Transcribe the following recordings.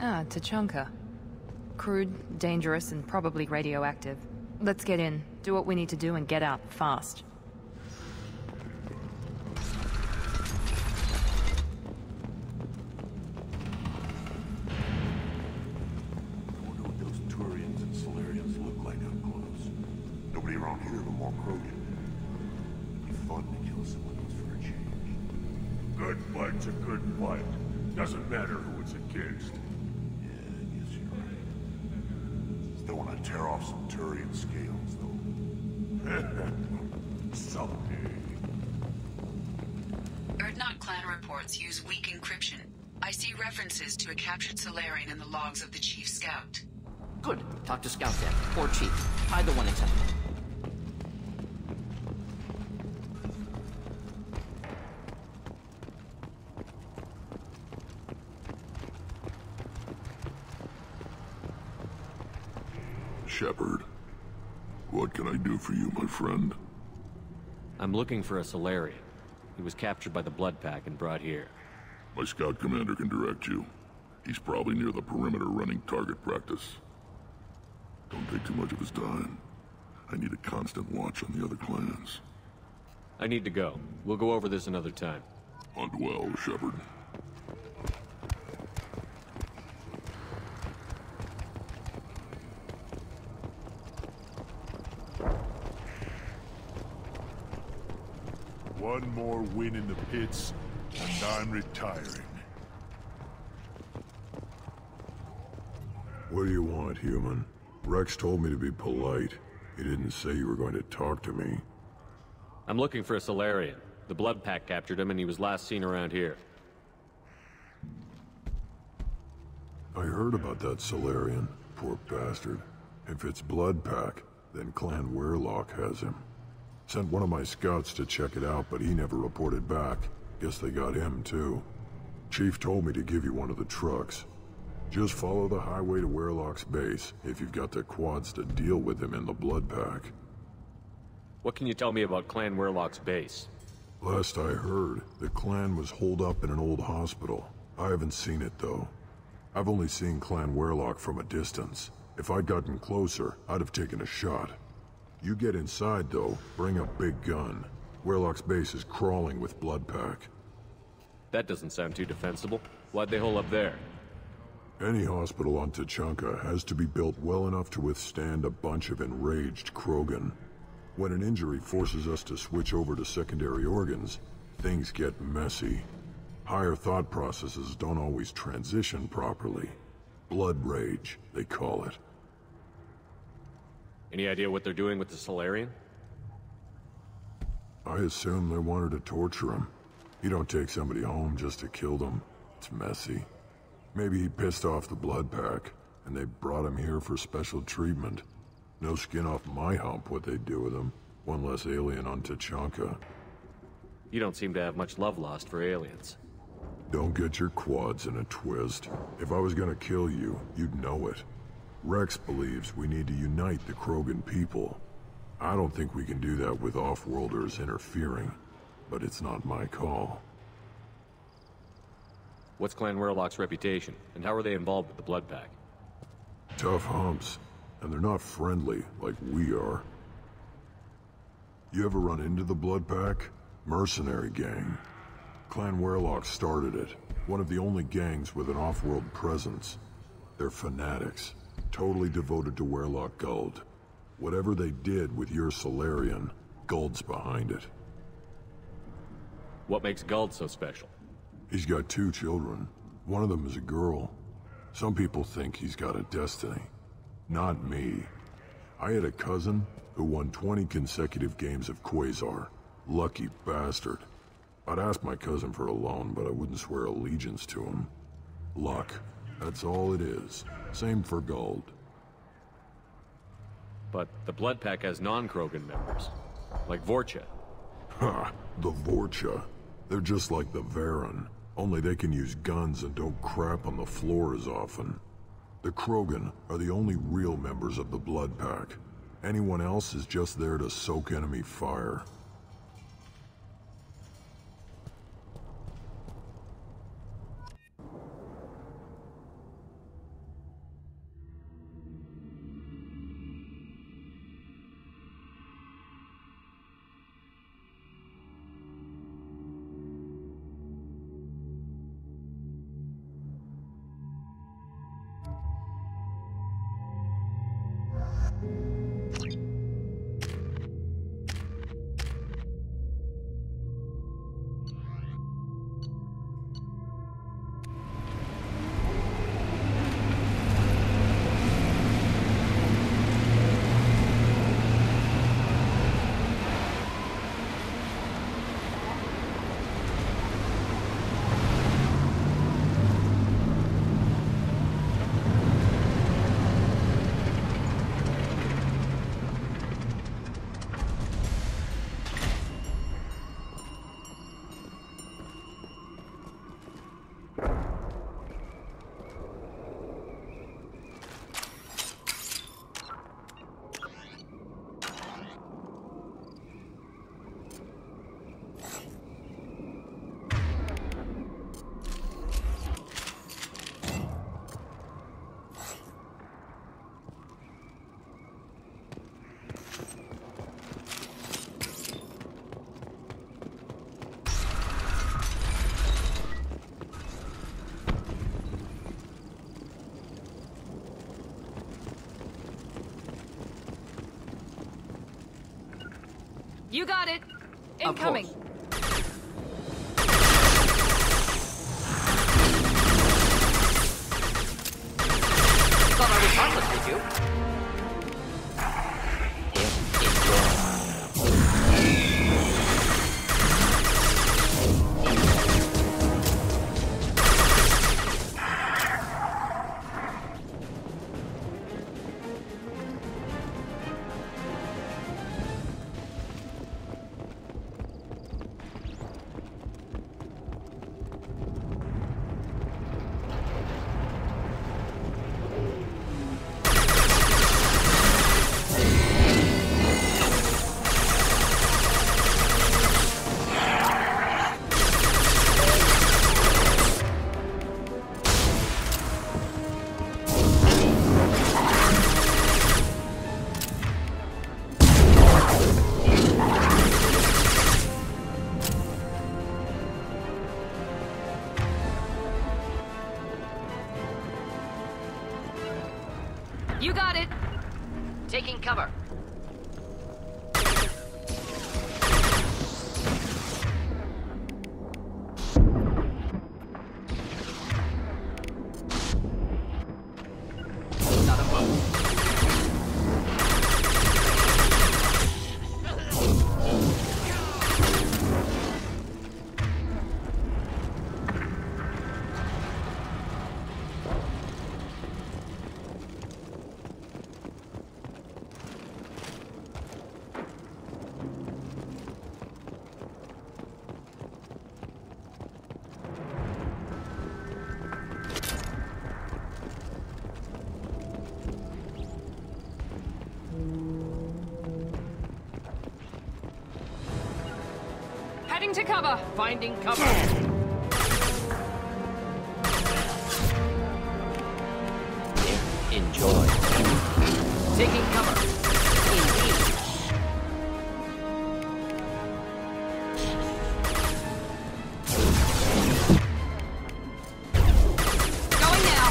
Ah, Tuchanka. Crude, dangerous, and probably radioactive. Let's get in, do what we need to do, and get out, fast. I wonder what those Turians and Solarians look like up close. Nobody around here but more Krogan. It'd be fun to kill someone else for a change. Good fight's a good fight. Doesn't matter who it's against. Yeah, I guess you're right. Still want to tear off some Turian scales, though. Someday. Erdnot clan reports use weak encryption. I see references to a captured Solarian in the logs of the Chief Scout. Good. Talk to Scout then, or Chief. Either one accepted. Shepard, what can I do for you, my friend? I'm looking for a Solarian. He was captured by the Blood Pack and brought here. My scout commander can direct you. He's probably near the perimeter running target practice. Don't take too much of his time. I need a constant watch on the other clans. I need to go. We'll go over this another time. Hunt well, Shepard. One more win in the pits, and I'm retiring. What do you want, human? Wrex told me to be polite. He didn't say you were going to talk to me. I'm looking for a Solarian. The Blood Pack captured him and he was last seen around here. I heard about that Solarian. Poor bastard. If it's Blood Pack, then Clan Werelock has him. Sent one of my scouts to check it out, but he never reported back. Guess they got him, too. Chief told me to give you one of the trucks. Just follow the highway to Werelock's base, if you've got the quads to deal with him in the Blood Pack. What can you tell me about Clan Werelock's base? Last I heard, the clan was holed up in an old hospital. I haven't seen it, though. I've only seen Clan Werelock from a distance. If I'd gotten closer, I'd have taken a shot. You get inside, though, bring a big gun. Werelock's base is crawling with Blood Pack. That doesn't sound too defensible. Why'd they hole up there? Any hospital on Tuchanka has to be built well enough to withstand a bunch of enraged Krogan. When an injury forces us to switch over to secondary organs, things get messy. Higher thought processes don't always transition properly. Blood rage, they call it. Any idea what they're doing with the Solarian? I assume they wanted to torture him. You don't take somebody home just to kill them. It's messy. Maybe he pissed off the Blood Pack, and they brought him here for special treatment. No skin off my hump what they'd do with him. One less alien on Tuchanka. You don't seem to have much love lost for aliens. Don't get your quads in a twist. If I was gonna kill you, you'd know it. Wrex believes we need to unite the Krogan people. I don't think we can do that with off-worlders interfering, but it's not my call. What's Clan Werelock's reputation, and how are they involved with the Blood Pack? Tough humps, and they're not friendly like we are. You ever run into the Blood Pack? Mercenary gang. Clan Werelock started it, one of the only gangs with an off-world presence. They're fanatics, totally devoted to Werelock Guld. Whatever they did with your Solarian, Guld's behind it. What makes Guld so special? He's got 2 children. One of them is a girl. Some people think he's got a destiny. Not me. I had a cousin who won 20 consecutive games of Quasar. Lucky bastard. I'd ask my cousin for a loan, but I wouldn't swear allegiance to him. Luck. That's all it is. Same for Guld. But the Blood Pack has non-Krogan members, like Vorcha. Ha! The Vorcha. They're just like the Varen, only they can use guns and don't crap on the floor as often. The Krogan are the only real members of the Blood Pack. Anyone else is just there to soak enemy fire. You got it. Incoming. Thought I was harmless, did you? You got it. Taking cover. Not a bump. Heading to cover. Finding cover. Enjoy. Taking cover. Indeed. Going now.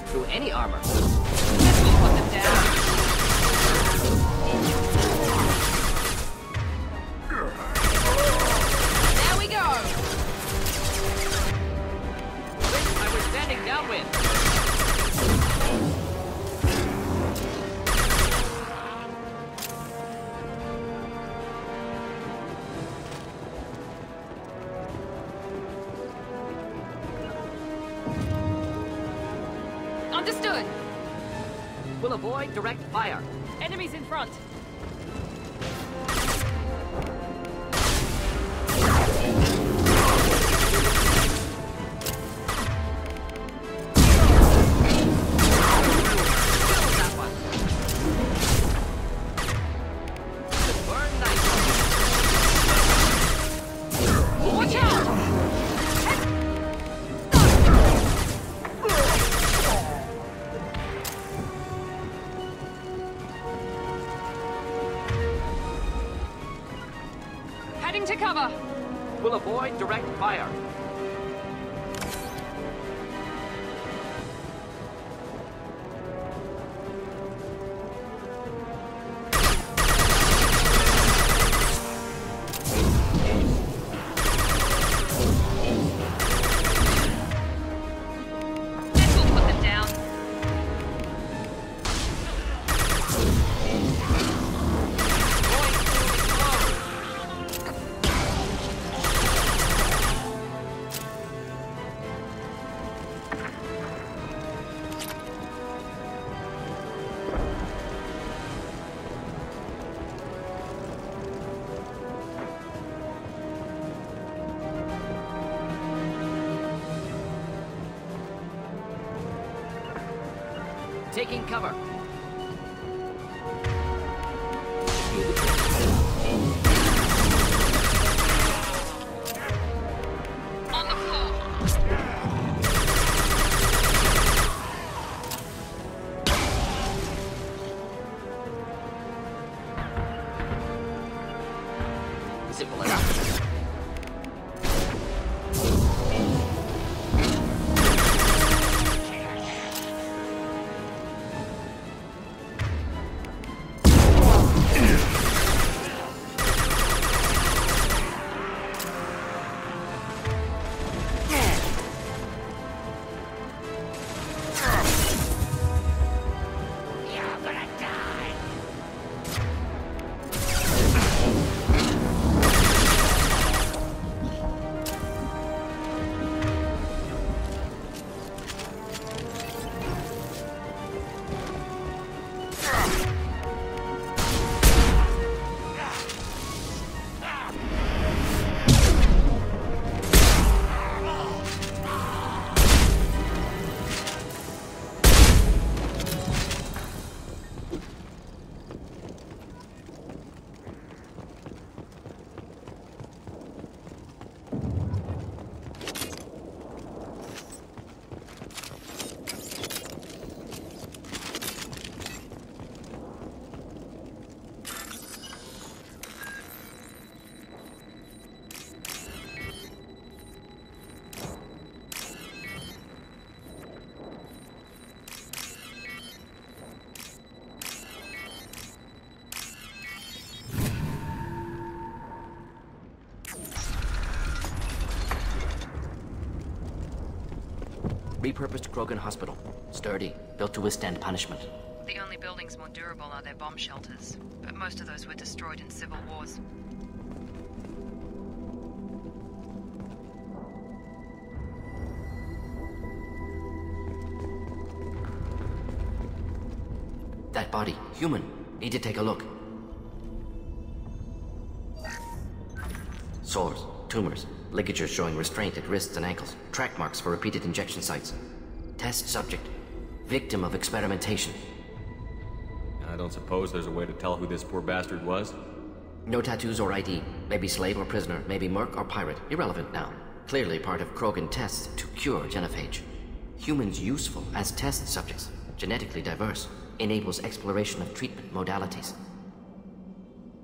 Through any armor. This will put them down. There we go. I was standing downwind. Understood. We'll avoid direct fire. Enemies in front. That one. Should burn nicely. Watch out! Moving to cover! We'll avoid direct fire. Taking cover. On the floor. Simple enough. Repurposed Krogan hospital. Sturdy, built to withstand punishment. The only buildings more durable are their bomb shelters, but most of those were destroyed in civil wars. That body, human. Need to take a look. Sores, tumors, ligatures showing restraint at wrists and ankles, track marks for repeated injection sites. Test subject, victim of experimentation. I don't suppose there's a way to tell who this poor bastard was? No tattoos or ID. Maybe slave or prisoner, maybe merc or pirate. Irrelevant now. Clearly part of Krogan tests to cure Genophage. Humans useful as test subjects, genetically diverse, enables exploration of treatment modalities.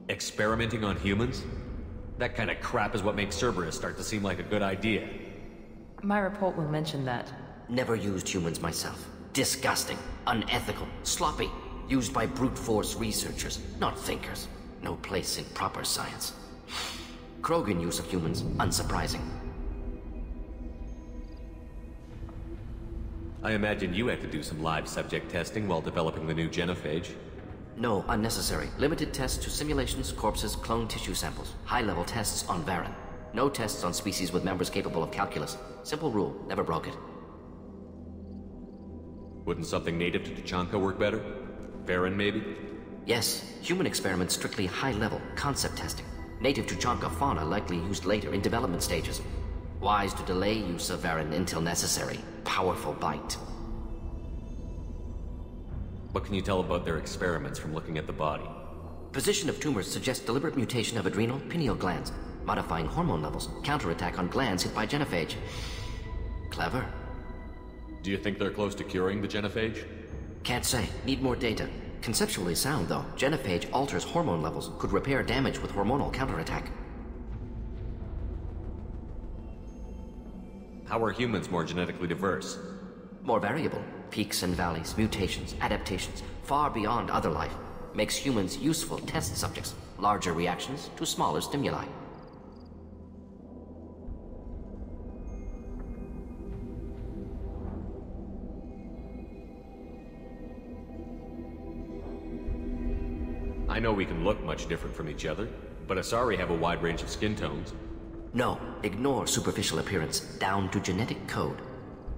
Experimenting on humans? That kind of crap is what makes Cerberus start to seem like a good idea. My report will mention that. Never used humans myself. Disgusting, unethical, sloppy. Used by brute force researchers, not thinkers. No place in proper science. Krogan use of humans, unsurprising. I imagine you had to do some live subject testing while developing the new Genophage. No, unnecessary. Limited tests to simulations, corpses, cloned tissue samples. High-level tests on Varen. No tests on species with members capable of calculus. Simple rule, never broke it. Wouldn't something native to Tuchanka work better? Varen, maybe? Yes, human experiments strictly high-level, concept testing. Native Tuchanka fauna likely used later in development stages. Wise to delay use of Varen until necessary. Powerful bite. What can you tell about their experiments from looking at the body? Position of tumors suggests deliberate mutation of adrenal, pineal glands, modifying hormone levels, counterattack on glands hit by Genophage. Clever. Do you think they're close to curing the Genophage? Can't say. Need more data. Conceptually sound, though. Genophage alters hormone levels, could repair damage with hormonal counterattack. How are humans more genetically diverse? More variable. Peaks and valleys, mutations, adaptations, far beyond other life. Makes humans useful test subjects. Larger reactions to smaller stimuli. I know we can look much different from each other, but Asari have a wide range of skin tones. No, ignore superficial appearance, down to genetic code.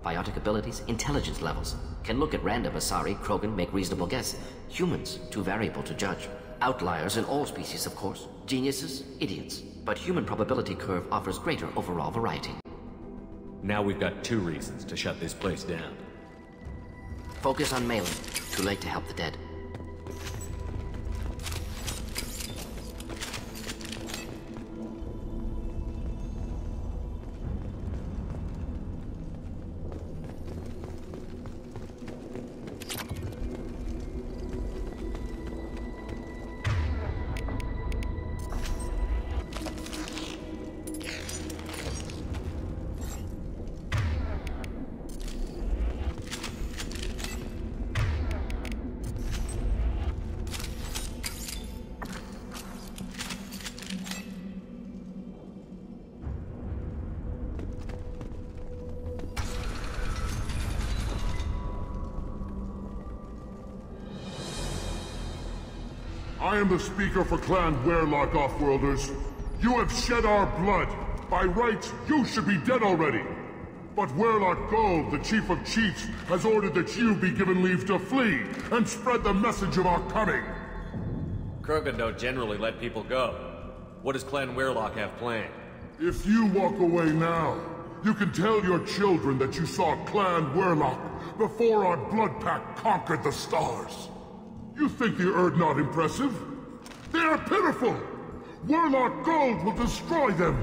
Biotic abilities, intelligence levels. Can look at random Asari, Krogan, make reasonable guess. Humans, too variable to judge. Outliers in all species, of course. Geniuses, idiots. But human probability curve offers greater overall variety. Now we've got 2 reasons to shut this place down. Focus on Maelon. Too late to help the dead. I am the speaker for Clan Werlock, Offworlders. You have shed our blood. By rights, you should be dead already. But Werlock Gold, the Chief of Chiefs, has ordered that you be given leave to flee and spread the message of our coming. Krogan don't generally let people go. What does Clan Werlock have planned? If you walk away now, you can tell your children that you saw Clan Werlock before our blood pact conquered the stars. You think the Erd not impressive? They are pitiful! Werlock Gold will destroy them!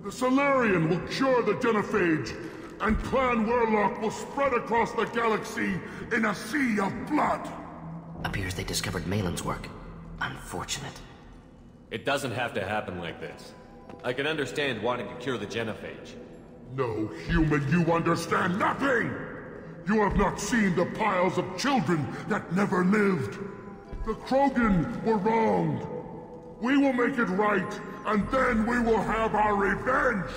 The Solarian will cure the Genophage, and Clan Werlock will spread across the galaxy in a sea of blood! Appears they discovered Maelon's work. Unfortunate. It doesn't have to happen like this. I can understand wanting to cure the Genophage. No human, you understand nothing! You have not seen the piles of children that never lived. The Krogan were wronged. We will make it right, and then we will have our revenge!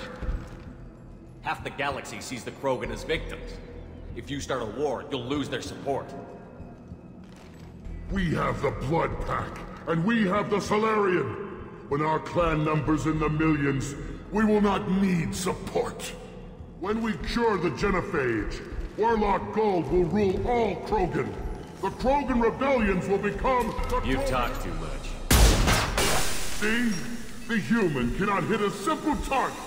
Half the galaxy sees the Krogan as victims. If you start a war, you'll lose their support. We have the Blood Pack, and we have the Solarian. When our clan numbers in the millions, we will not need support. When we cure the Genophage, Werlock Gold will rule all Krogan. The Krogan rebellions will become the You've talked too much. See? The human cannot hit a simple target.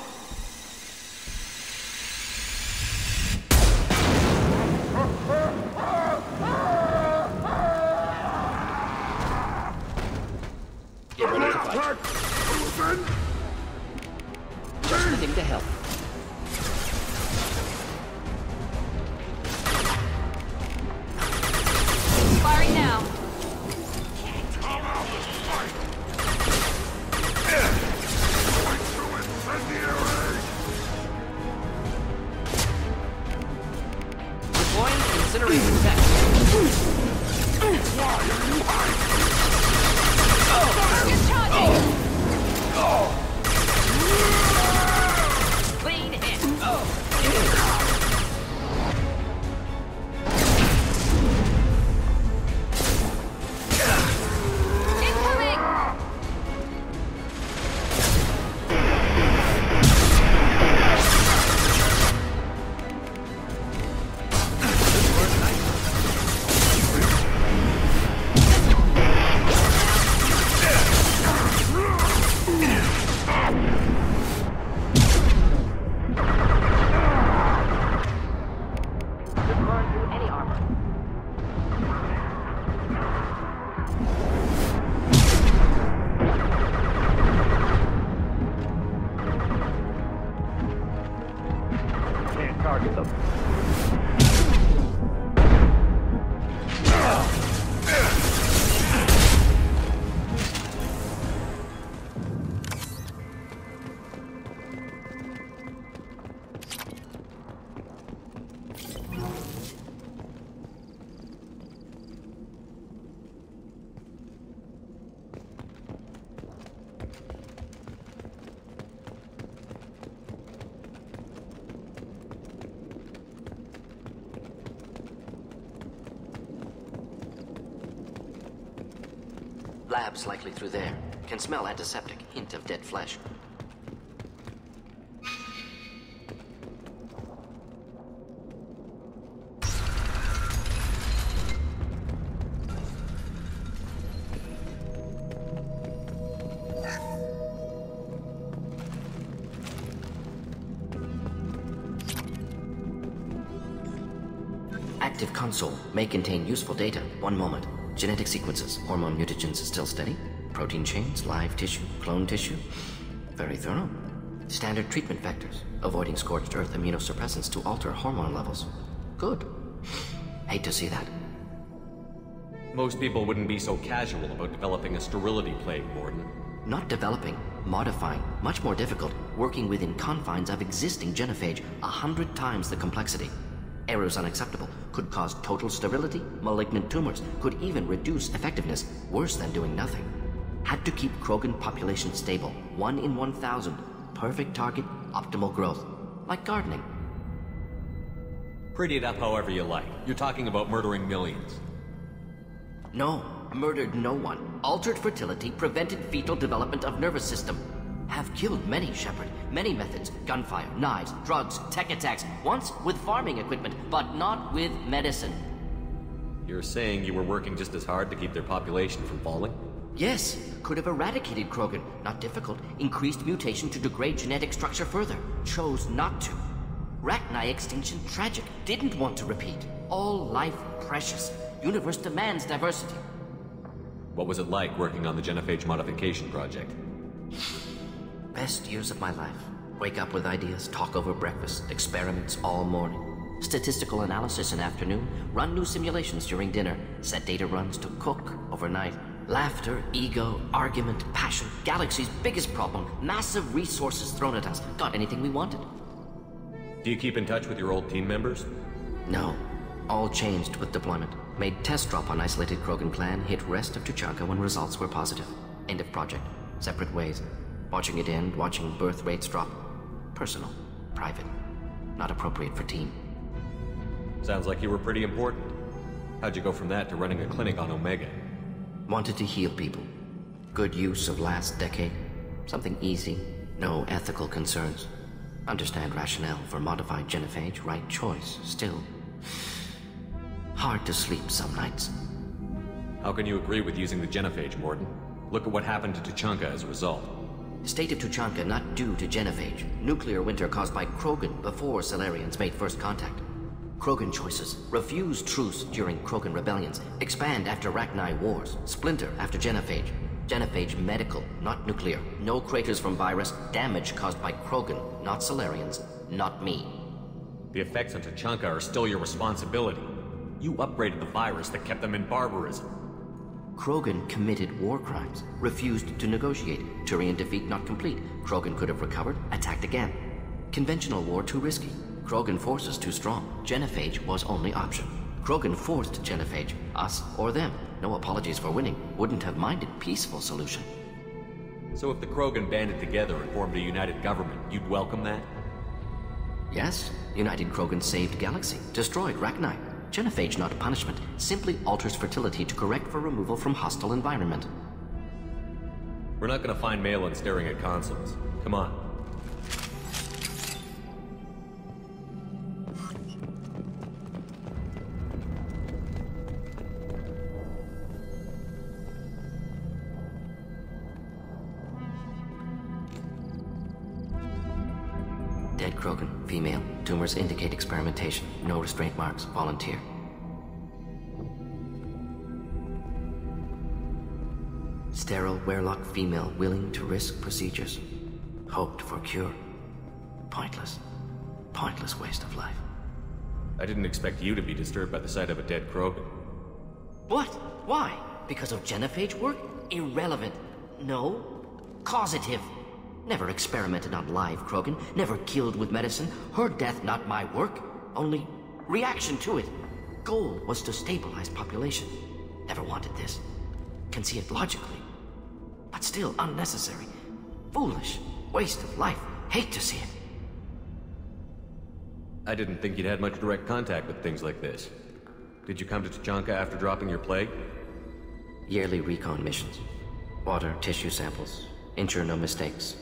Just looking to help. Firing now. Incendiary! Lab's likely through there. Can smell antiseptic, hint of dead flesh. Active console may contain useful data. One moment. Genetic sequences, hormone mutagens still steady. Protein chains, live tissue, clone tissue. Very thorough. Standard treatment vectors, avoiding scorched earth immunosuppressants to alter hormone levels. Good. Hate to see that. Most people wouldn't be so casual about developing a sterility plague, Mordin. Not developing, modifying, much more difficult, working within confines of existing genophage, 100 times the complexity. Errors unacceptable, could cause total sterility, malignant tumors, could even reduce effectiveness, worse than doing nothing. Had to keep Krogan population stable, 1 in 1,000. Perfect target, optimal growth. Like gardening. Pretty it up however you like. You're talking about murdering millions. No, murdered no one. Altered fertility, prevented fetal development of nervous system. Have killed many, Shepard. Many methods. Gunfire, knives, drugs, tech attacks. Once with farming equipment, but not with medicine. You're saying you were working just as hard to keep their population from falling? Yes, could have eradicated Krogan. Not difficult. Increased mutation to degrade genetic structure further. Chose not to. Rachni extinction tragic. Didn't want to repeat. All life precious. Universe demands diversity. What was it like working on the Genophage modification project? Best years of my life. Wake up with ideas, talk over breakfast, experiments all morning. Statistical analysis in afternoon, run new simulations during dinner, set data runs to cook overnight. Laughter, ego, argument, passion, galaxy's biggest problem, massive resources thrown at us. Got anything we wanted. Do you keep in touch with your old team members? No. All changed with deployment. Made test drop on isolated Krogan clan, hit rest of Tuchanka when results were positive. End of project. Separate ways. Watching it end, watching birth rates drop. Personal. Private. Not appropriate for team. Sounds like you were pretty important. How'd you go from that to running a clinic on Omega? Wanted to heal people. Good use of last decade. Something easy. No ethical concerns. Understand rationale for modified genophage, right choice. Still. Hard to sleep some nights. How can you agree with using the genophage, Mordin? Look at what happened to Tuchanka as a result. State of Tuchanka not due to genophage. Nuclear winter caused by Krogan before Salarians made first contact. Krogan choices. Refuse truce during Krogan rebellions. Expand after Rachni wars. Splinter after genophage. Genophage medical, not nuclear. No craters from virus. Damage caused by Krogan, not Salarians. Not me. The effects on Tuchanka are still your responsibility. You upgraded the virus that kept them in barbarism. Krogan committed war crimes. Refused to negotiate. Turian defeat not complete. Krogan could have recovered, attacked again. Conventional war too risky. Krogan forces too strong. Genophage was only option. Krogan forced genophage. Us or them. No apologies for winning. Wouldn't have minded peaceful solution. So if the Krogan banded together and formed a united government, you'd welcome that? Yes. United Krogan saved Galaxy. Destroyed Rachni. Genophage not punishment. Simply alters fertility to correct for removal from hostile environment. We're not gonna find Maelon staring at consoles. Come on. Dead Krogan, female. Tumors indicate experimentation. No restraint marks. Volunteer. Sterile, werelock female, willing to risk procedures. Hoped for cure. Pointless. Pointless waste of life. I didn't expect you to be disturbed by the sight of a dead Krogan. What? Why? Because of genophage work? Irrelevant. No. Causative. Never experimented on live Krogan. Never killed with medicine. Her death not my work. Only reaction to it. Goal was to stabilize population. Never wanted this. Can see it logically. But still unnecessary. Foolish. Waste of life. Hate to see it. I didn't think you'd had much direct contact with things like this. Did you come to Tuchanka after dropping your plague? Yearly recon missions. Water, tissue samples. Ensure no mistakes.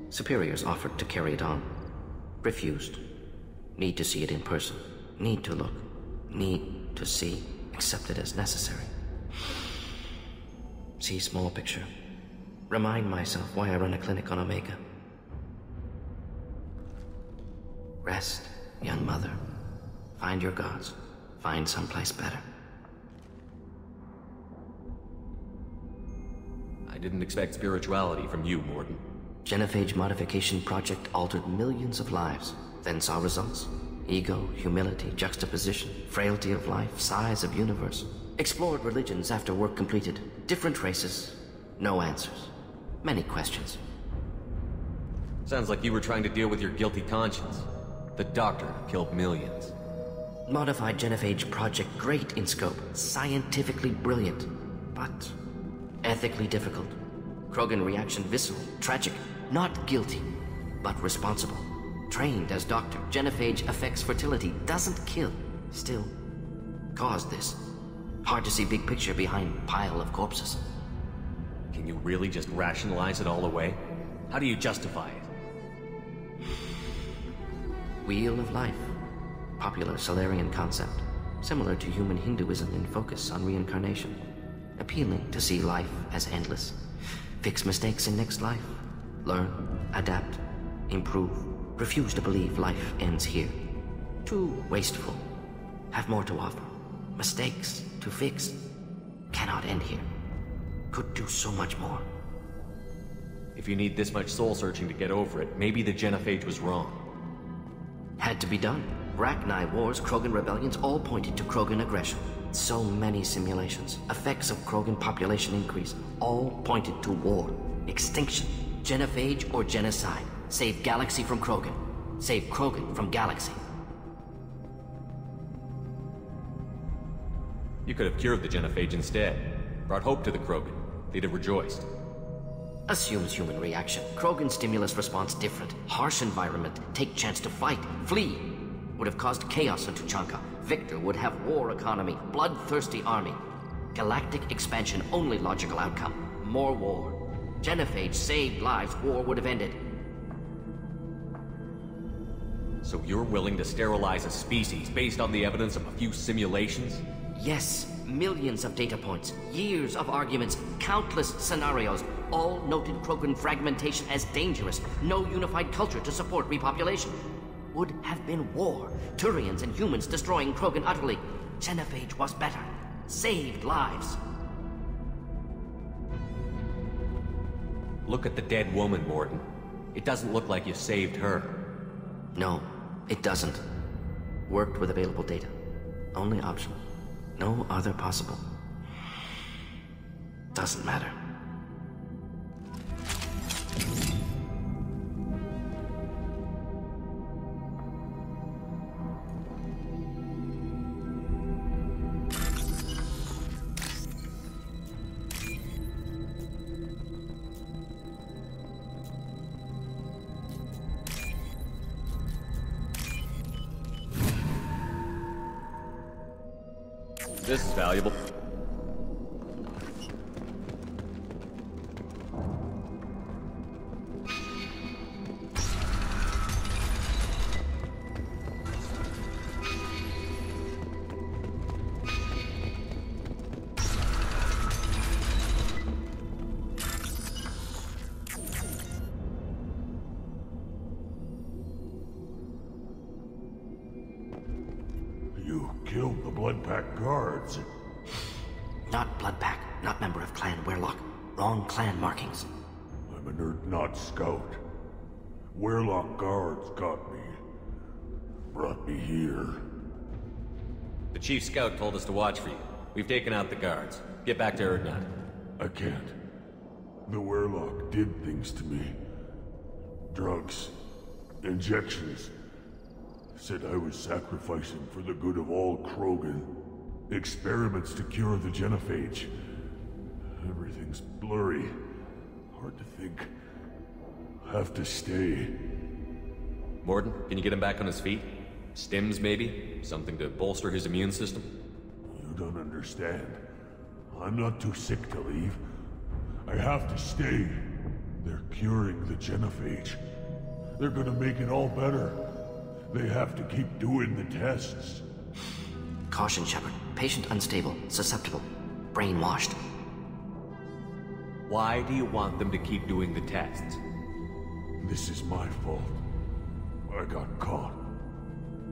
Superiors offered to carry it on. Refused. Need to see it in person. Need to look. Need to see. Accepted as necessary. See small picture. Remind myself why I run a clinic on Omega. Rest, young mother. Find your gods. Find someplace better. I didn't expect spirituality from you, Mordin. Genophage modification project altered millions of lives, then saw results. Ego, humility, juxtaposition, frailty of life, size of universe. Explored religions after work completed. Different races. No answers. Many questions. Sounds like you were trying to deal with your guilty conscience. The doctor killed millions. Modified Genophage project great in scope. Scientifically brilliant. But ethically difficult. Krogan reaction visceral, tragic. Not guilty, but responsible. Trained as doctor, Genophage affects fertility, doesn't kill. Still, caused this. Hard to see big picture behind pile of corpses. Can you really just rationalize it all away? How do you justify it? Wheel of life. Popular Solarian concept. Similar to human Hinduism in focus on reincarnation. Appealing to see life as endless. Fix mistakes in next life. Learn, adapt, improve. Refuse to believe life ends here. Too wasteful. Have more to offer. Mistakes to fix. Cannot end here. Could do so much more. If you need this much soul-searching to get over it, maybe the Genophage was wrong. Had to be done. Rachni wars, Krogan rebellions, all pointed to Krogan aggression. So many simulations. Effects of Krogan population increase. All pointed to war. Extinction. Genophage or genocide. Save Galaxy from Krogan. Save Krogan from Galaxy. You could have cured the Genophage instead. Brought hope to the Krogan. They'd have rejoiced. Assumes human reaction. Krogan stimulus response different. Harsh environment. Take chance to fight. Flee. Would have caused chaos in Tuchanka. Victor would have war economy. Bloodthirsty army. Galactic expansion only logical outcome. More war. Genophage saved lives. War would have ended. So you're willing to sterilize a species based on the evidence of a few simulations? Yes. Millions of data points. Years of arguments. Countless scenarios. All noted Krogan fragmentation as dangerous. No unified culture to support repopulation. Would have been war. Turians and humans destroying Krogan utterly. Genophage was better. Saved lives. Look at the dead woman, Mordin. It doesn't look like you saved her. No, it doesn't. Worked with available data. Only option. No other possible. Doesn't matter. This is valuable. You killed the Bloodpack guards. Not Bloodpack, not member of Clan Werlock. Wrong clan markings. I'm an Urdnot scout. Werlock guards got me. Brought me here. The Chief Scout told us to watch for you. We've taken out the guards. Get back to Urdnot. I can't. The Werlock did things to me. Drugs. Injections. Said I was sacrificing for the good of all Krogan. Experiments to cure the Genophage. Everything's blurry. Hard to think. Have to stay. Mordin, can you get him back on his feet? Stims, maybe? Something to bolster his immune system? You don't understand. I'm not too sick to leave. I I have to stay. They're curing the Genophage. They're gonna make it all better. They have to keep doing the tests. Caution, Shepard. Patient unstable, susceptible, brainwashed. Why do you want them to keep doing the tests? This is my fault. I got caught.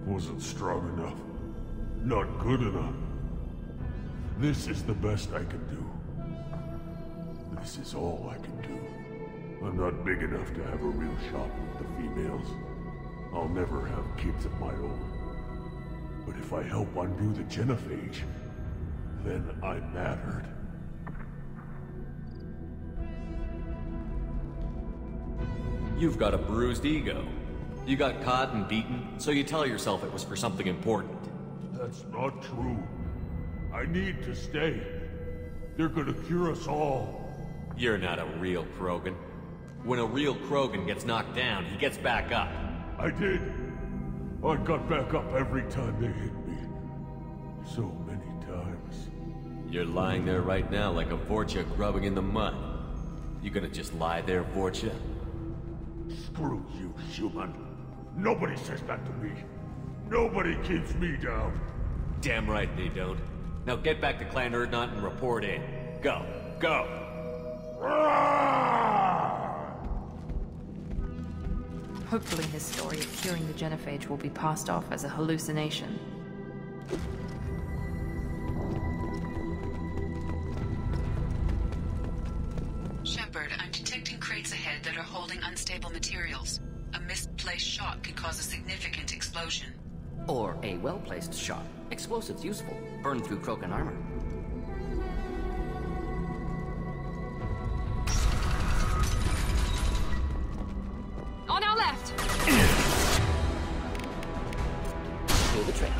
Wasn't strong enough. Not good enough. This is the best I can do. This is all I can do. I'm not big enough to have a real shot with the females. I'll never have kids of my own. But if I help undo the Genophage, then I mattered. You've got a bruised ego. You got caught and beaten, so you tell yourself it was for something important. That's not true. I need to stay. They're gonna cure us all. You're not a real Krogan. When a real Krogan gets knocked down, he gets back up. I did. I got back up every time they hit me. So many times. You're lying there right now like a Vorcha grubbing in the mud. You gonna just lie there, Vorcha? Screw you, human. Nobody says that to me. Nobody keeps me down. Damn right they don't. Now get back to Clan Urdnot and report in. Go. Go! Hopefully his story of curing the Genophage will be passed off as a hallucination. Shepard, I'm detecting crates ahead that are holding unstable materials. A misplaced shot could cause a significant explosion. Or a well-placed shot. Explosives useful. Burn through Krogan armor. On our left! Do the trick.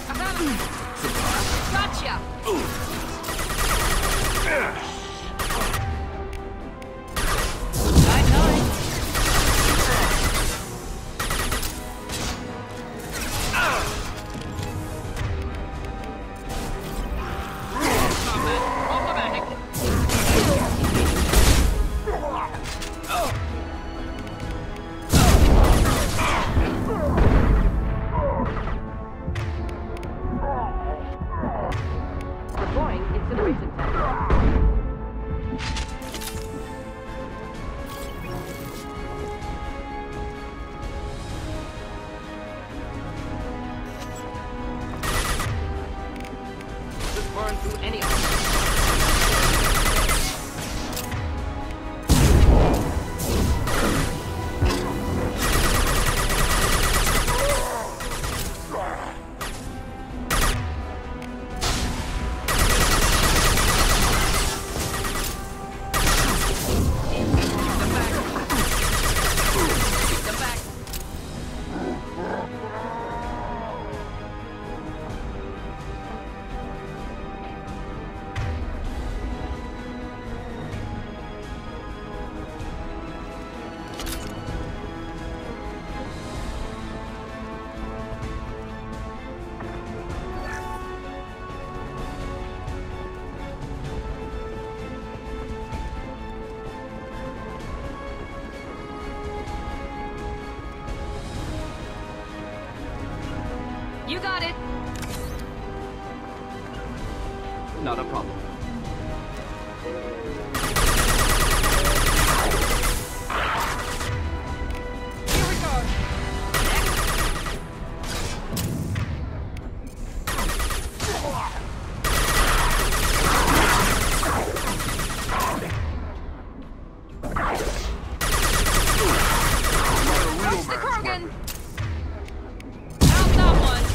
I got him! Gotcha! You got it! Not a problem. Here we go! Watch the Krogan! Found that one!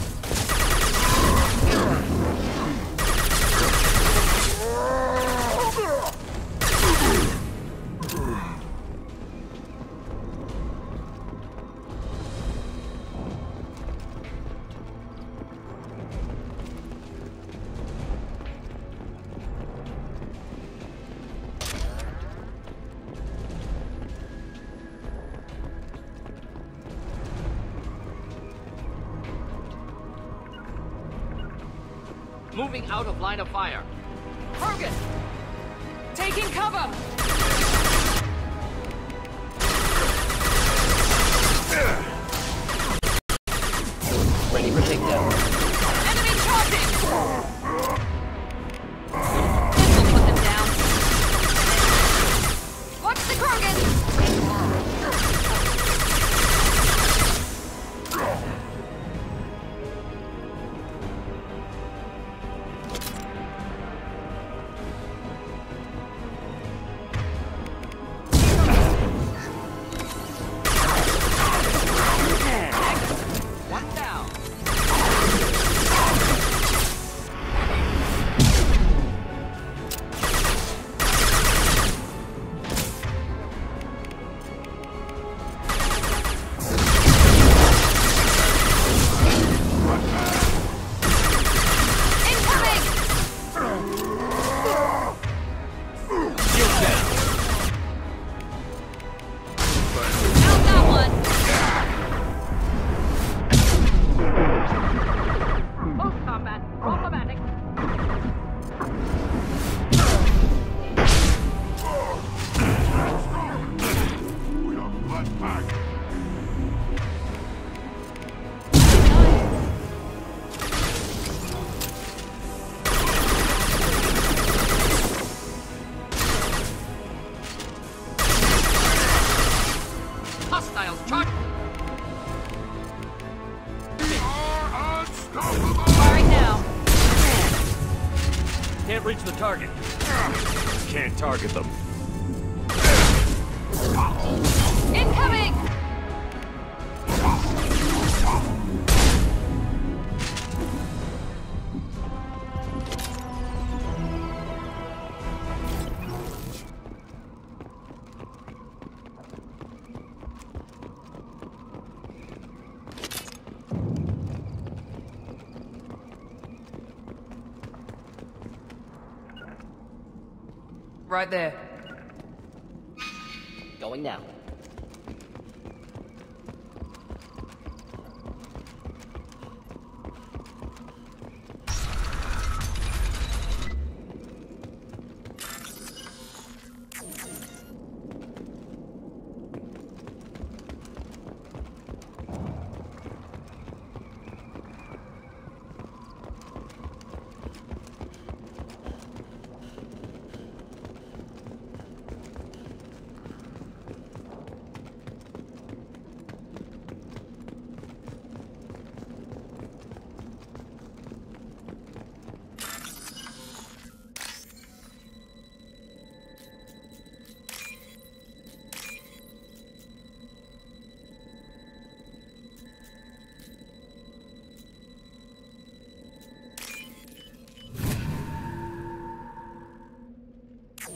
Moving out of line of fire. Krogan! Taking cover! Ready for takedown. Enemy charging! This will put them down. Watch the Krogan! Reach the target. Can't target them. Incoming! Right there. Going now.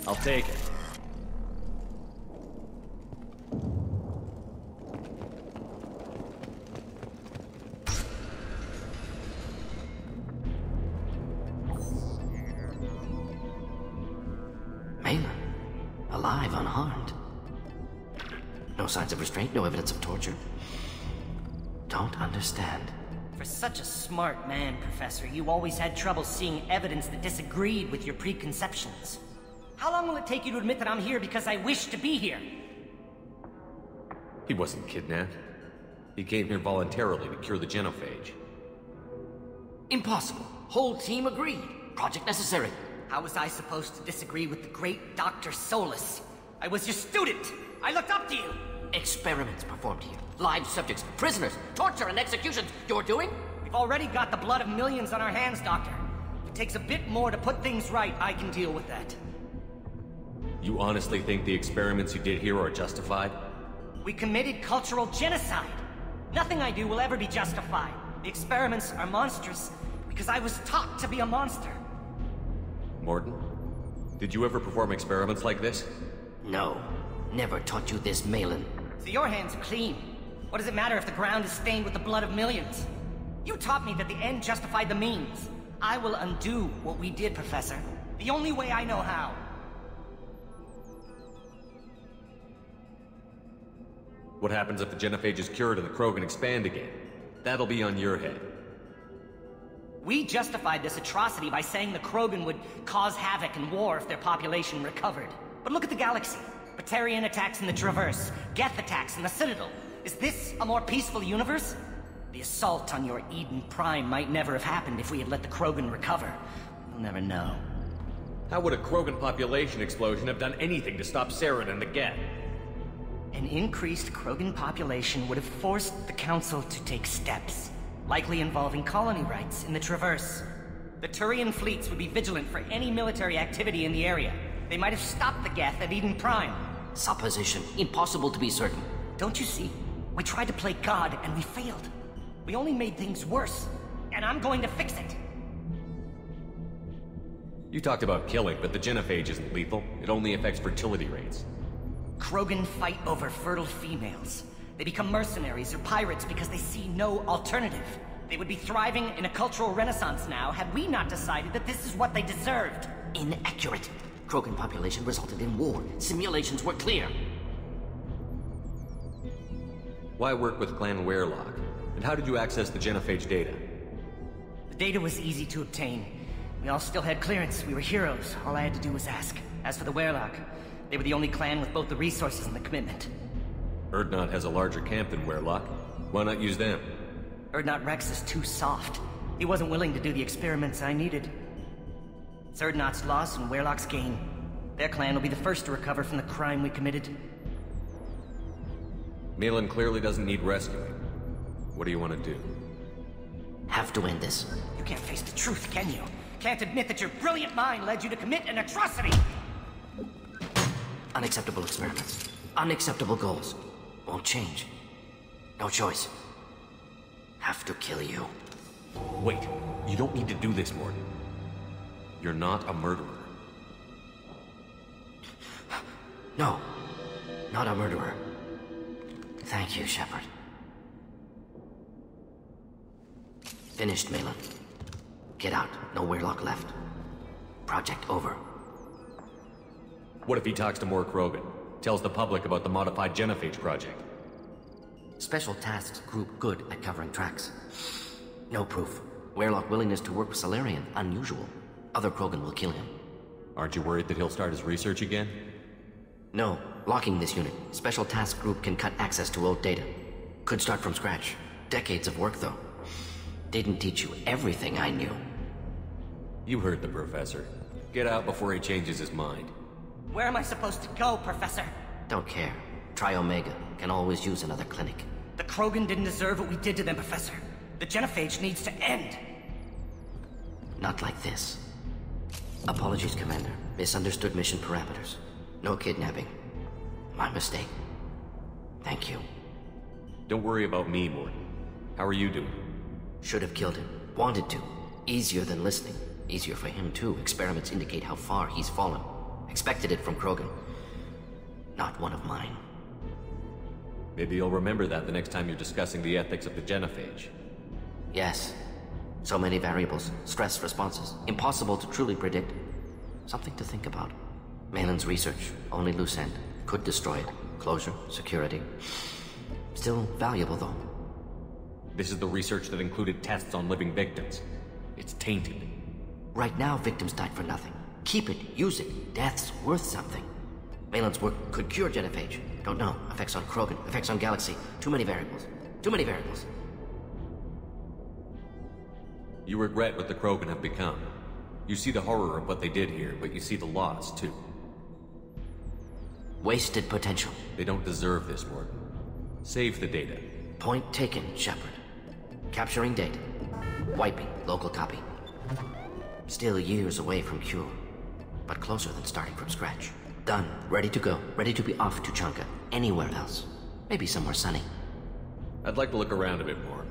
I'll take it. Maelon, alive, unharmed. No signs of restraint, no evidence of torture. Don't understand. For such a smart man, Professor, you always had trouble seeing evidence that disagreed with your preconceptions. How long will it take you to admit that I'm here because I wish to be here? He wasn't kidnapped. He came here voluntarily to cure the Genophage. Impossible. Whole team agreed. Project necessary. How was I supposed to disagree with the great Dr. Solus? I was your student! I looked up to you! Experiments performed here. Live subjects, prisoners, torture and executions. You're doing? We've already got the blood of millions on our hands, Doctor. If it takes a bit more to put things right, I can deal with that. You honestly think the experiments you did here are justified? We committed cultural genocide. Nothing I do will ever be justified. The experiments are monstrous because I was taught to be a monster. Mordin, did you ever perform experiments like this? No. Never taught you this, Maelon. So your hands are clean. What does it matter if the ground is stained with the blood of millions? You taught me that the end justified the means. I will undo what we did, Professor. The only way I know how. What happens if the Genophage is cured and the Krogan expand again? That'll be on your head. We justified this atrocity by saying the Krogan would cause havoc and war if their population recovered. But look at the galaxy. Batarian attacks in the Traverse, Geth attacks in the Citadel. Is this a more peaceful universe? The assault on your Eden Prime might never have happened if we had let the Krogan recover. We'll never know. How would a Krogan population explosion have done anything to stop Saren and the Geth? An increased Krogan population would have forced the Council to take steps, likely involving colony rights in the Traverse. The Turian fleets would be vigilant for any military activity in the area. They might have stopped the Geth at Eden Prime. Supposition. Impossible to be certain. Don't you see? We tried to play God and we failed. We only made things worse, and I'm going to fix it. You talked about killing, but the Genophage isn't lethal. It only affects fertility rates. Krogan fight over fertile females. They become mercenaries or pirates because they see no alternative. They would be thriving in a cultural renaissance now had we not decided that this is what they deserved. Inaccurate. Krogan population resulted in war. Simulations were clear. Why work with Clan Werlock? And how did you access the Genophage data? The data was easy to obtain. We all still had clearance. We were heroes. All I had to do was ask. As for the Werlock, they were the only clan with both the resources and the commitment. Urdnot has a larger camp than Werlock. Why not use them? Urdnot Wrex is too soft. He wasn't willing to do the experiments I needed. It's Urdnot's loss and Werlock's gain. Their clan will be the first to recover from the crime we committed. Maelon clearly doesn't need rescuing. What do you want to do? Have to end this. You can't face the truth, can you? Can't admit that your brilliant mind led you to commit an atrocity! Unacceptable experiments. Unacceptable goals. Won't change. No choice. Have to kill you. Wait, you don't need to do this, Mordin. You're not a murderer. No. Not a murderer. Thank you, Shepard. Finished, Maelon. Get out. No Werlock left. Project over. What if he talks to more Krogan? Tells the public about the modified Genophage project? Special tasks group good at covering tracks. No proof. Werlock willingness to work with Salarian, unusual. Other Krogan will kill him. Aren't you worried that he'll start his research again? No. Locking this unit. Special task group can cut access to old data. Could start from scratch. Decades of work, though. Didn't teach you everything I knew. You heard the professor. Get out before he changes his mind. Where am I supposed to go, Professor? Don't care. Try Omega. Can always use another clinic. The Krogan didn't deserve what we did to them, Professor. The Genophage needs to end. Not like this. Apologies, Commander. Misunderstood mission parameters. No kidnapping. My mistake. Thank you. Don't worry about me, Mordin. How are you doing? Should have killed him. Wanted to. Easier than listening. Easier for him, too. Experiments indicate how far he's fallen. Expected it from Krogan. Not one of mine. Maybe you'll remember that the next time you're discussing the ethics of the Genophage. Yes. So many variables. Stress responses. Impossible to truly predict. Something to think about. Maelon's research. Only loose end. Could destroy it. Closure. Security. Still valuable, though. This is the research that included tests on living victims. It's tainted. Right now, victims died for nothing. Keep it. Use it. Death's worth something. Maelon's work could cure Genophage. Don't know. Effects on Krogan. Effects on Galaxy. Too many variables. Too many variables. You regret what the Krogan have become. You see the horror of what they did here, but you see the loss, too. Wasted potential. They don't deserve this, Mordin. Save the data. Point taken, Shepard. Capturing data. Wiping local copy. Still years away from cure, but closer than starting from scratch. Done. Ready to go. Ready to be off Tuchanka. Anywhere else. Maybe somewhere sunny. I'd like to look around a bit more.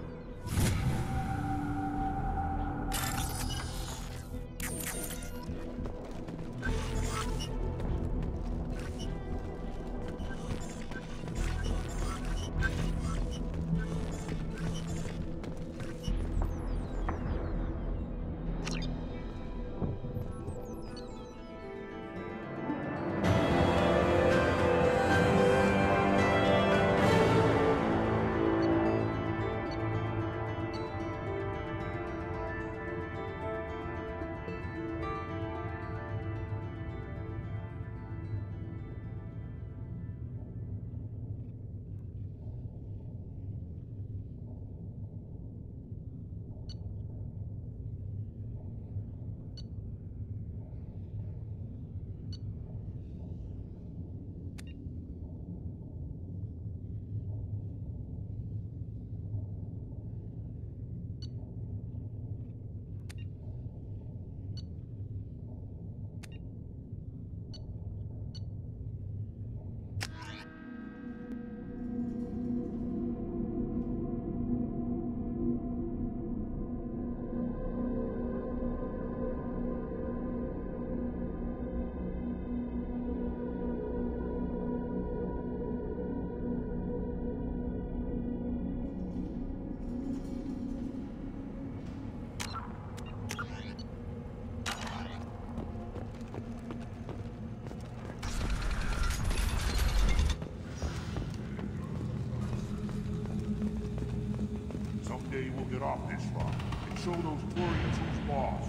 Get off this rock and show those Turians who's boss.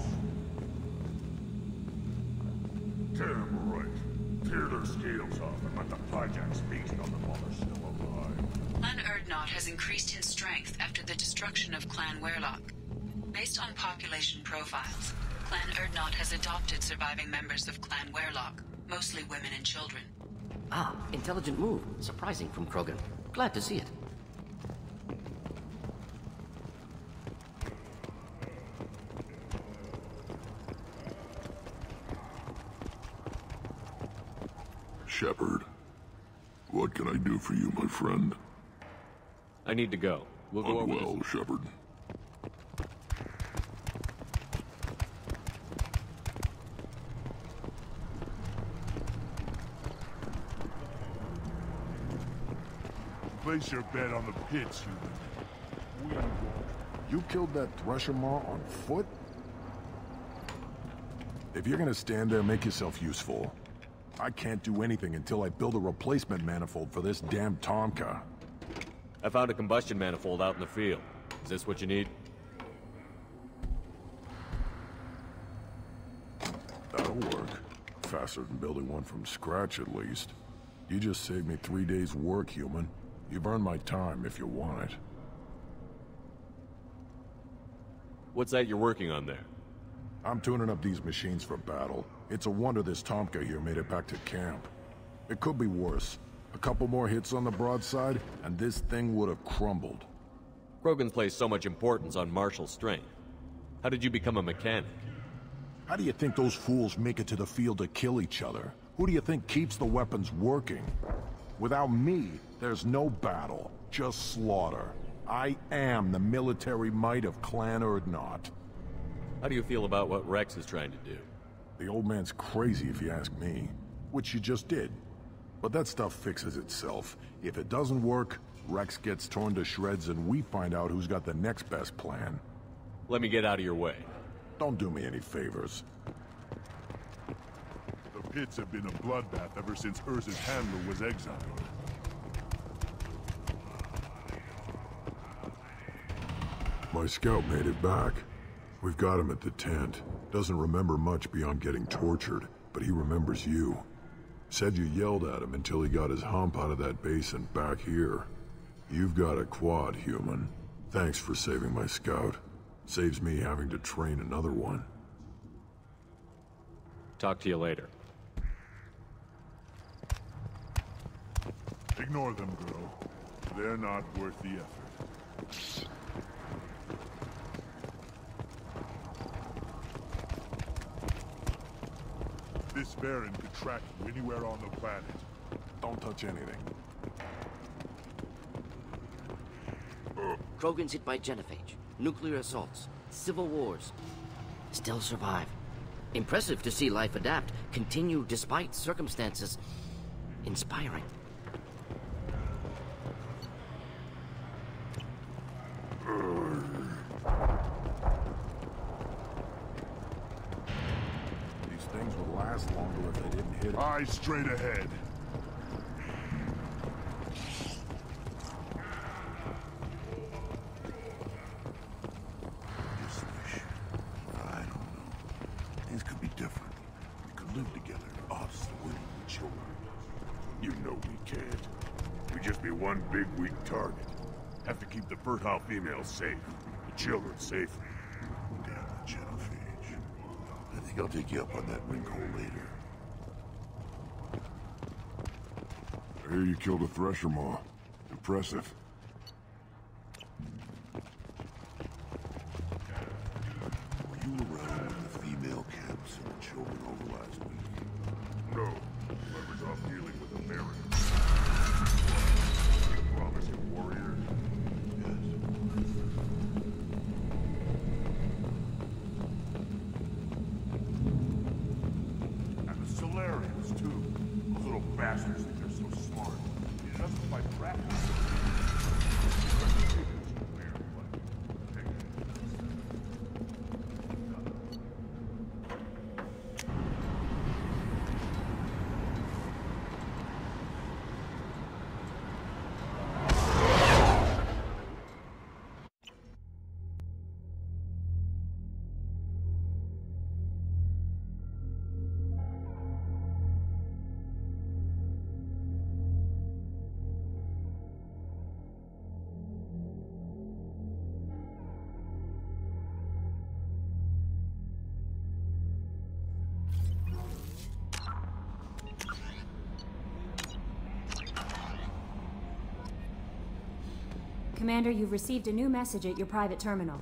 Terrible right. Tear their scales off and let the Pijaks feast on them while they're still alive. Clan Urdnot has increased in strength after the destruction of Clan Werlock. Based on population profiles, Clan Urdnot has adopted surviving members of Clan Werlock, mostly women and children. Ah, intelligent move. Surprising from Krogan. Glad to see it. Shepard, what can I do for you, my friend? I need to go. We'll go over Well, Shepard. Place your bet on the pits, human. You killed that Thresher Maw on foot? If you're gonna stand there, make yourself useful. I can't do anything until I build a replacement manifold for this damn Tuchanka. I found a combustion manifold out in the field. Is this what you need? That'll work. Faster than building one from scratch, at least. You just saved me 3 days' work, human. You've earned my time if you want it. What's that you're working on there? I'm tuning up these machines for battle. It's a wonder this Tuchanka here made it back to camp. It could be worse. A couple more hits on the broadside, and this thing would have crumbled. Krogan place so much importance on martial strength. How did you become a mechanic? How do you think those fools make it to the field to kill each other? Who do you think keeps the weapons working? Without me, there's no battle, just slaughter. I am the military might of Clan Urdnot. How do you feel about what Wrex is trying to do? The old man's crazy if you ask me, which you just did. But that stuff fixes itself. If it doesn't work, Wrex gets torn to shreds and we find out who's got the next best plan. Let me get out of your way. Don't do me any favors. The pits have been a bloodbath ever since Urza's handler was exiled. My scout made it back. We've got him at the tent. Doesn't remember much beyond getting tortured, but he remembers you. Said you yelled at him until he got his hump out of that basin back here. You've got a quad, human. Thanks for saving my scout. Saves me having to train another one. Talk to you later. Ignore them, girl. They're not worth the effort. This Baron could track you anywhere on the planet. Don't touch anything. Krogan's hit by Genophage, nuclear assaults, civil wars. Still survive. Impressive to see life adapt, continue despite circumstances. Inspiring. These things would last longer if they didn't hit it. Eyes straight ahead. Just wish. I don't know. Things could be different. We could live together, us, the women, the children. You know we can't. We'd just be one big weak target. Have to keep the fertile females safe. The children safe. Damn the Genophage. I think I'll take you up on that wrinkle later. I hear you killed a Thresher Maw. Impressive. Were you around when the female camps and the children over last week? No. I was off dealing with Americans. The promising warrior. And the Solarians, too. Those little bastards think they're so smart. Justify practice. Commander, you've received a new message at your private terminal.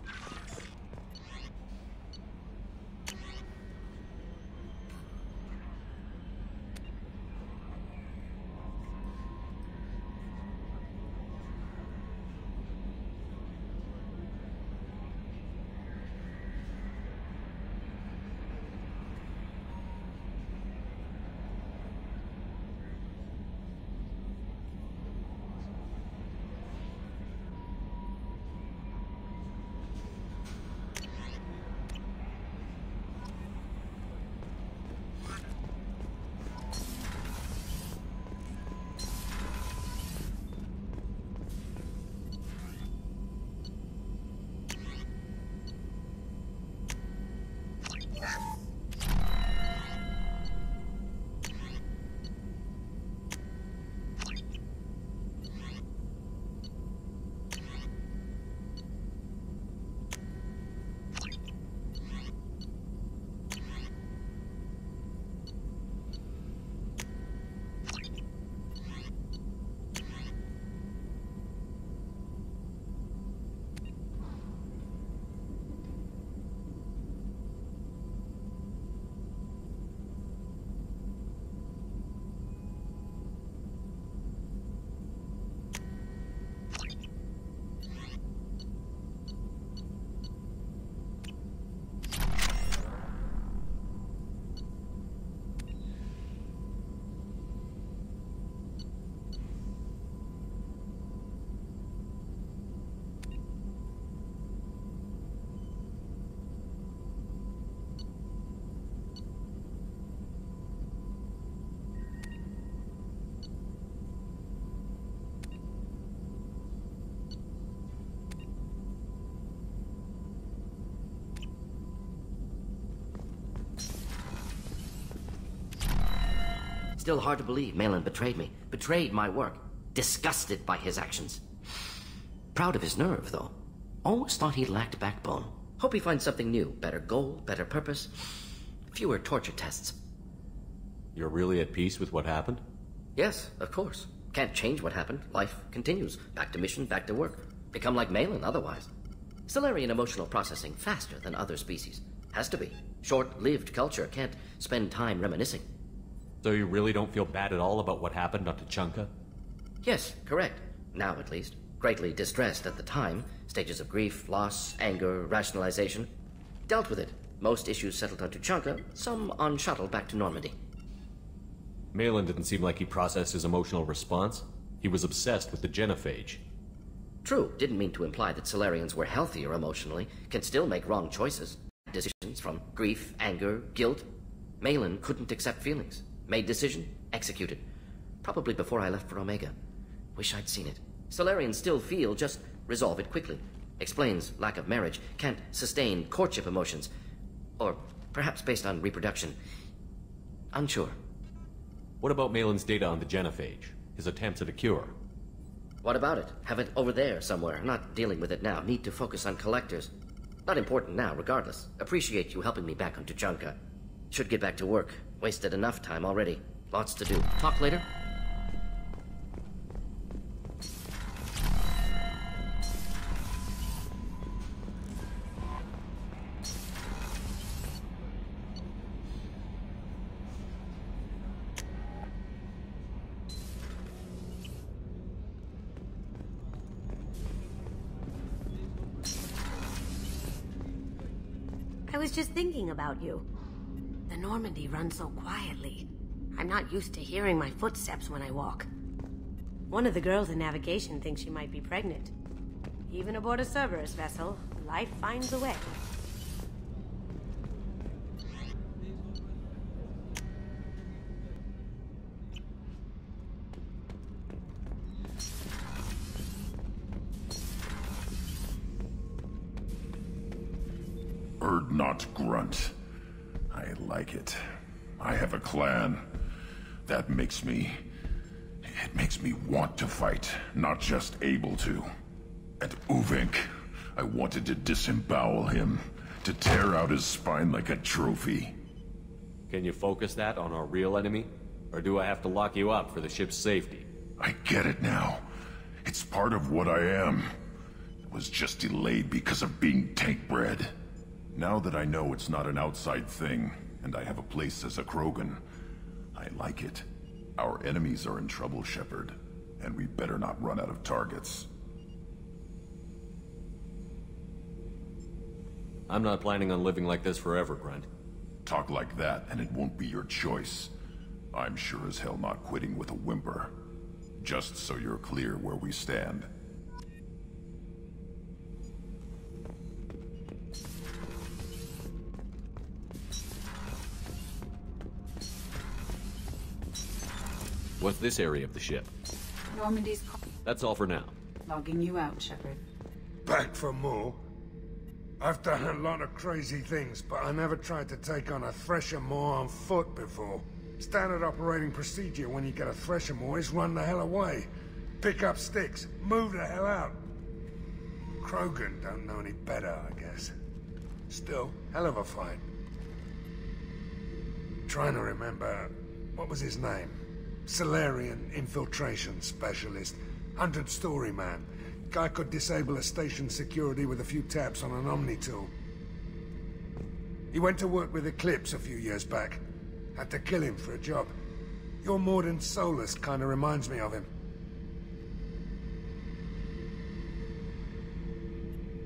Still hard to believe Maelon betrayed me. Betrayed my work. Disgusted by his actions. Proud of his nerve, though. Almost thought he lacked backbone. Hope he finds something new. Better goal, better purpose. Fewer torture tests. You're really at peace with what happened? Yes, of course. Can't change what happened. Life continues. Back to mission, back to work. Become like Maelon otherwise. Solarian emotional processing faster than other species. Has to be. Short-lived culture can't spend time reminiscing. So you really don't feel bad at all about what happened on Tuchanka? Yes, correct. Now at least. Greatly distressed at the time. Stages of grief, loss, anger, rationalization. Dealt with it. Most issues settled on Tuchanka, some on shuttle back to Normandy. Maelon didn't seem like he processed his emotional response. He was obsessed with the Genophage. True, didn't mean to imply that Solarians were healthier emotionally, can still make wrong choices. Decisions from grief, anger, guilt. Maelon couldn't accept feelings. Made decision, executed. Probably before I left for Omega. Wish I'd seen it. Solarians still feel, just resolve it quickly. Explains lack of marriage, can't sustain courtship emotions. Or perhaps based on reproduction. Unsure. What about Maelon's data on the Genophage? His attempts at a cure? What about it? Have it over there somewhere. Not dealing with it now. Need to focus on collectors. Not important now, regardless. Appreciate you helping me back on Tuchanka. Should get back to work. Wasted enough time already. Lots to do. Talk later? I was just thinking about you. The Normandy runs so quietly. I'm not used to hearing my footsteps when I walk. One of the girls in navigation thinks she might be pregnant. Even aboard a Cerberus vessel, life finds a way. Not grunt. I like it. I have a clan. That makes me... It makes me want to fight, not just able to. And Uvink, I wanted to disembowel him, to tear out his spine like a trophy. Can you focus that on our real enemy? Or do I have to lock you up for the ship's safety? I get it now. It's part of what I am. was just delayed because of being tank-bred. Now that I know it's not an outside thing, and I have a place as a Krogan, I like it. Our enemies are in trouble, Shepard, and we better not run out of targets. I'm not planning on living like this forever, Grunt. Talk like that, and it won't be your choice. I'm sure as hell not quitting with a whimper. Just so you're clear where we stand. What's this area of the ship? Normandy's... That's all for now. Logging you out, Shepard. Back for more? I've done a lot of crazy things, but I never tried to take on a Thresher Maw on foot before. Standard operating procedure when you get a Thresher Maw is run the hell away. Pick up sticks, move the hell out. Krogan don't know any better, I guess. Still, hell of a fight. Trying to remember, what was his name? Solarian infiltration specialist. 100-story man. Guy could disable a station security with a few taps on an Omni tool. He went to work with Eclipse a few years back. Had to kill him for a job. Your Mordin Solus kinda reminds me of him.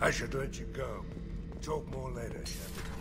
I should let you go. Talk more later, Shepard.